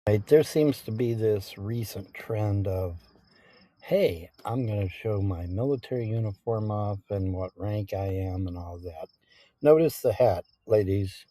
Right, there seems to be this recent trend of, hey, I'm going to show my military uniform off and what rank I am and all that. Notice the hat, ladies.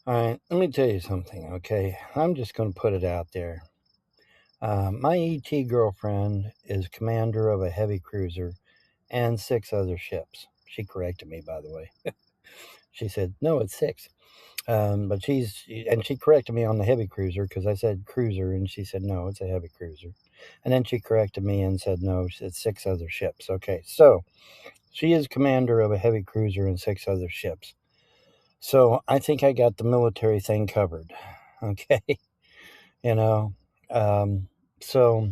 All right, let me tell you something, okay? I'm just going to put it out there. My ET girlfriend is commander of a heavy cruiser and 6 other ships. She corrected me, by the way. She said, no, it's 6. But she corrected me on the heavy cruiser because I said cruiser, and she said, no, it's a heavy cruiser. And then she corrected me and said, no, it's 6 other ships. Okay, so she is commander of a heavy cruiser and 6 other ships. So I think I got the military thing covered. Okay, you know. Um, so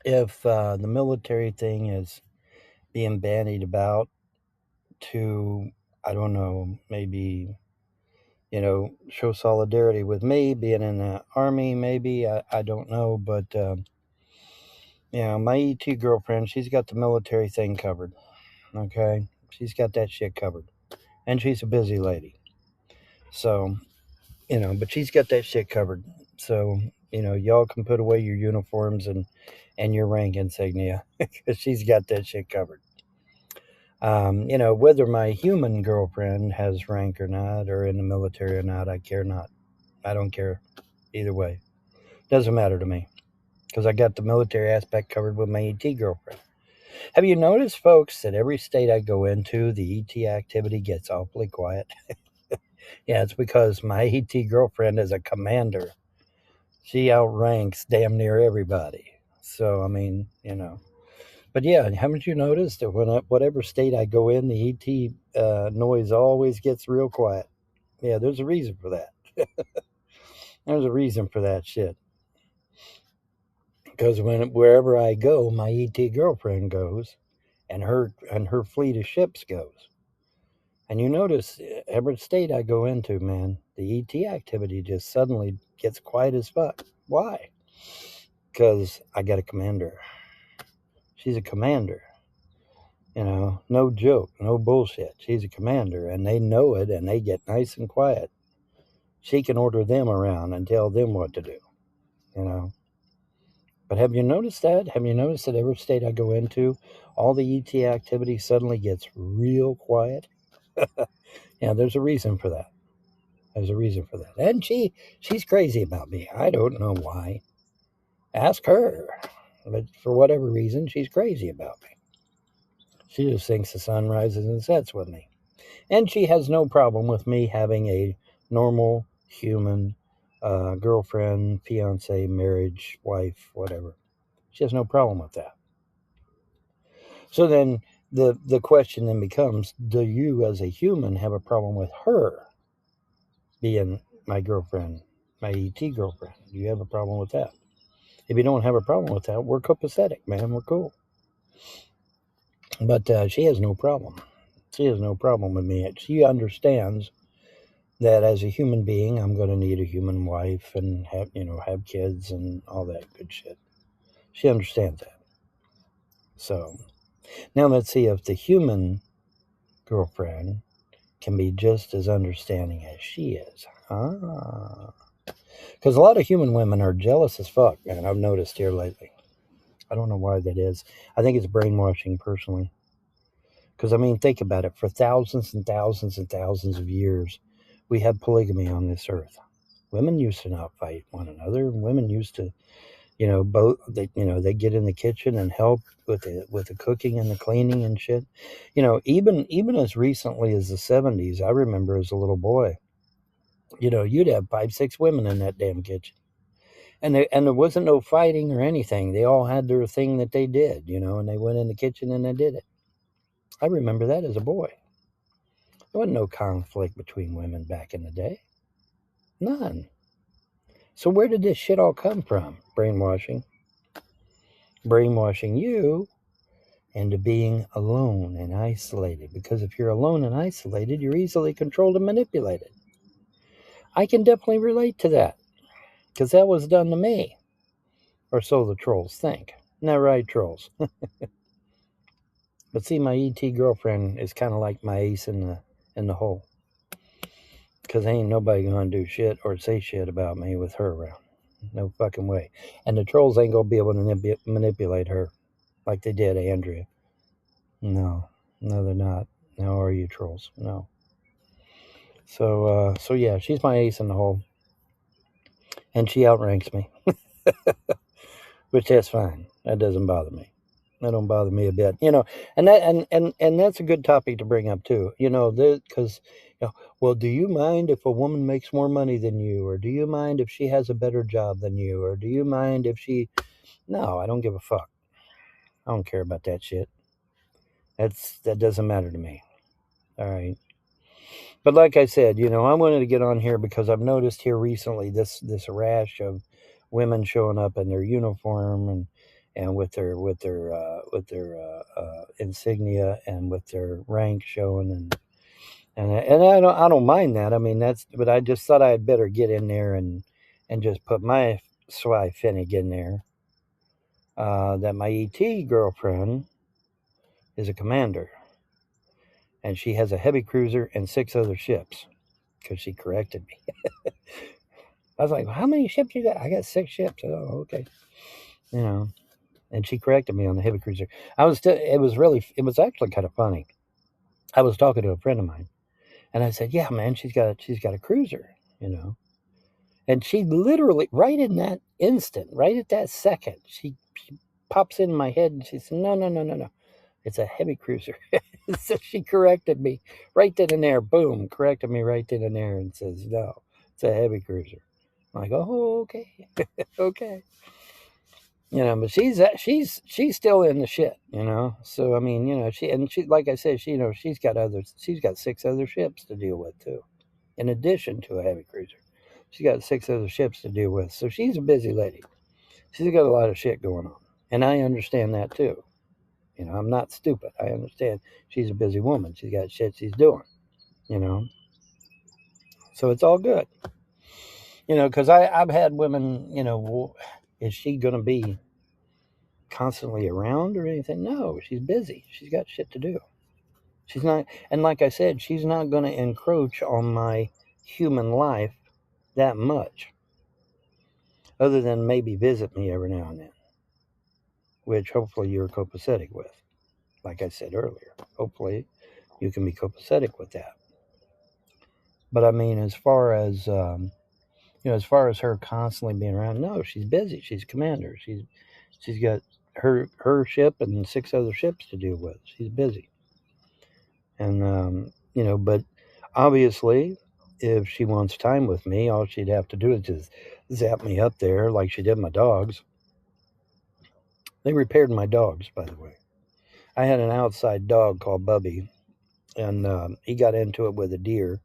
if the military thing is being bandied about to, I don't know, maybe show solidarity with me being in the army, maybe. I don't know. But, my ET girlfriend, she's got the military thing covered. Okay. She's got that shit covered. And she's a busy lady. So, but she's got that shit covered. So, y'all can put away your uniforms and your rank insignia because she's got that shit covered. Whether my human girlfriend has rank or not, or in the military or not, I care not. I don't care either way. Doesn't matter to me because I got the military aspect covered with my ET girlfriend. Have you noticed, folks, that every state I go into, the ET activity gets awfully quiet? Yeah, it's because my ET girlfriend is a commander. She outranks damn near everybody. So, I mean, But yeah, haven't you noticed that whatever state I go in, the ET noise always gets real quiet? Yeah, there's a reason for that. There's a reason for that shit. Because wherever I go, my ET girlfriend goes, and her fleet of ships goes. And you notice every state I go into, man, the ET activity just suddenly gets quiet as fuck. Why? Because I got a commander. She's a commander. No joke, no bullshit. She's a commander, and they know it, and they get nice and quiet. She can order them around and tell them what to do. You know. But have you noticed that? Have you noticed that every state I go into, all the ET activity suddenly gets real quiet? Yeah, there's a reason for that. There's a reason for that. And she's crazy about me. I don't know why. Ask her. But for whatever reason, she's crazy about me. She just thinks the sun rises and sets with me. And she has no problem with me having a normal human girlfriend, fiance, marriage, wife, whatever. She has no problem with that. So then the question then becomes, do you as a human have a problem with her being my girlfriend, my ET girlfriend? Do you have a problem with that? If you don't have a problem with that, we're copacetic, man. We're cool. But she has no problem. She has no problem with me. She understands that as a human being, I'm going to need a human wife and have kids and all that good shit. She understands that. So now let's see if the human girlfriend can be just as understanding as she is. Because a lot of human women are jealous as fuck, man. I've noticed here lately. I don't know why that is. I think it's brainwashing personally. Because, I mean, think about it. For thousands and thousands and thousands of years, we had polygamy on this earth. Women used to not fight one another. Women used to, they get in the kitchen and help with the cooking and the cleaning and shit. Even as recently as the 70s, I remember as a little boy, you'd have 5, 6 women in that damn kitchen. And there wasn't no fighting or anything. They all had their thing that they did, and they went in the kitchen and they did it. I remember that as a boy. There wasn't no conflict between women back in the day. None. So where did this shit all come from? Brainwashing. Brainwashing you into being alone and isolated. Because if you're alone and isolated, you're easily controlled and manipulated. I can definitely relate to that. Because that was done to me. Or so the trolls think. Isn't that right, trolls? But see, my ET girlfriend is kind of like my ace in the hole. Because ain't nobody going to do shit or say shit about me with her around. No fucking way. And the trolls ain't going to be able to manipulate her like they did Andrea. No. No, they're not. No, are you trolls? No. So yeah, she's my ace in the hole. And she outranks me. Which that's fine. That doesn't bother me. That don't bother me a bit. And that's a good topic to bring up too. Because well, do you mind if a woman makes more money than you, or do you mind if she has a better job than you, or do you mind if she? No, I don't give a fuck. I don't care about that shit. That doesn't matter to me. All right. But like I said, I wanted to get on here because I've noticed here recently this rash of women showing up in their uniform and with their insignia and with their rank showing and I don't mind that. I mean but I just thought I'd better get in there and just put my sly finnig in there that my ET girlfriend is a commander and she has a heavy cruiser and 6 other ships because she corrected me. I was like, well, how many ships you got? I got 6 ships. Oh, okay. And she corrected me on the heavy cruiser. It was actually kind of funny. I was talking to a friend of mine and I said, yeah, man, she's got a cruiser. And she literally, right in that instant, right at that second, she pops in my head and she said, no, no, no, no, no. It's a heavy cruiser. So she corrected me right then and there. Boom, corrected me right then and there and says, no, it's a heavy cruiser. I'm like, oh, okay. Okay. But she's still in the shit. So I mean, she like I said, she's got 6 other ships to deal with too, in addition to a heavy cruiser. She's got 6 other ships to deal with, so she's a busy lady. She's got a lot of shit going on, and I understand that too. I'm not stupid. I understand she's a busy woman. She's got shit she's doing. You know, so it's all good. Because I've had women. Well, is she gonna be constantly around or anything? No, she's busy. She's got shit to do. She's not, and like I said, she's not going to encroach on my human life that much, other than maybe visit me every now and then, which hopefully you're copacetic with. Like I said earlier, hopefully you can be copacetic with that. But I mean, as far as her constantly being around, no, she's busy. She's a commander. She's got her ship and 6 other ships to deal with. She's busy. And but obviously, if she wants time with me, all she'd have to do is just zap me up there like she did my dogs. They repaired my dogs, by the way. I had an outside dog called Bubby, and he got into it with a deer,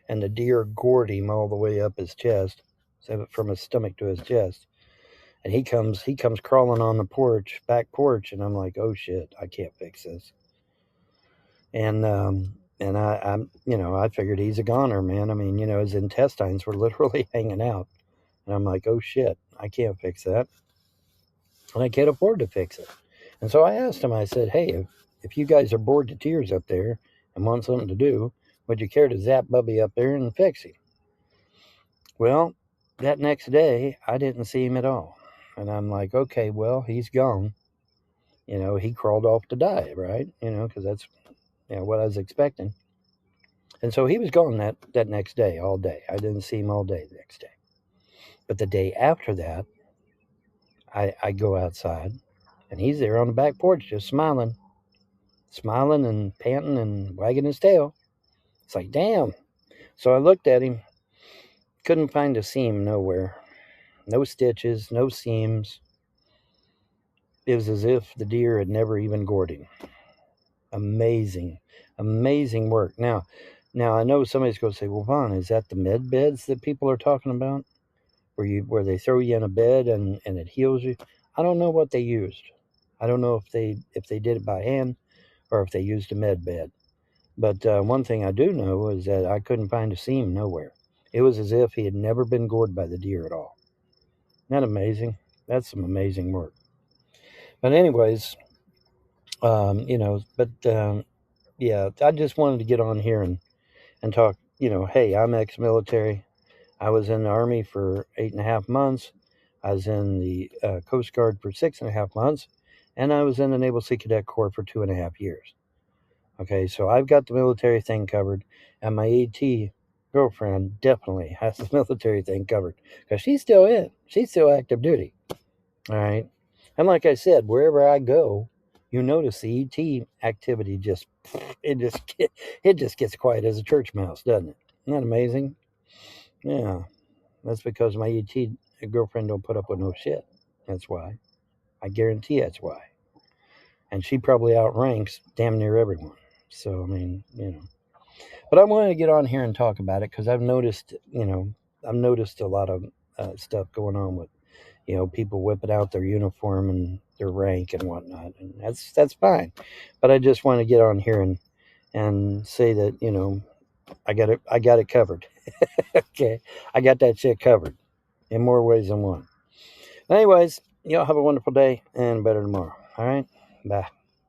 and the deer gored him all the way up his chest, so from his stomach to his chest. And he comes crawling on the back porch, and I'm like, oh shit, I can't fix this. And I figured he's a goner, man. I mean, his intestines were literally hanging out, and I'm like, oh shit, I can't fix that, and I can't afford to fix it. And so I asked him. I said, hey, if you guys are bored to tears up there and want something to do, would you care to zap Bubby up there and fix him? Well, that next day, I didn't see him at all, and I'm like, okay, well, he's gone. He crawled off to die, right? Because that's what I was expecting. And so he was gone that next day, all day. I didn't see him all day the next day. But the day after that, I go outside, and he's there on the back porch just smiling and panting and wagging his tail. It's like, damn. So I looked at him, couldn't find a seam nowhere. No stitches, no seams. It was as if the deer had never even gored him. Amazing, amazing work. Now I know somebody's going to say, well, Vaughn, is that the med beds that people are talking about? Where they throw you in a bed and it heals you? I don't know what they used. I don't know if they did it by hand or if they used a med bed. But one thing I do know is that I couldn't find a seam nowhere. It was as if he had never been gored by the deer at all. Isn't that amazing? That's some amazing work. But anyways, yeah, I just wanted to get on here and talk hey, I'm ex-military. I was in the Army for 8.5 months. I was in the Coast Guard for 6.5 months. And I was in the Naval Sea Cadet Corps for 2.5 years. Okay, so I've got the military thing covered. And my ET girlfriend definitely has the military thing covered. Because she's still in. She's still active duty. All right. And like I said, wherever I go, you notice the ET activity it just it just gets quiet as a church mouse, doesn't it? Isn't that amazing? Yeah. That's because my ET girlfriend don't put up with no shit. That's why. I guarantee that's why. And she probably outranks damn near everyone. So I mean. But I wanted to get on here and talk about it because I've noticed a lot of stuff going on with people whipping out their uniform and their rank and whatnot, and that's fine. But I just want to get on here and say that I got it covered. Okay, I got that shit covered in more ways than one. Anyways, y'all have a wonderful day and better tomorrow. All right, bye.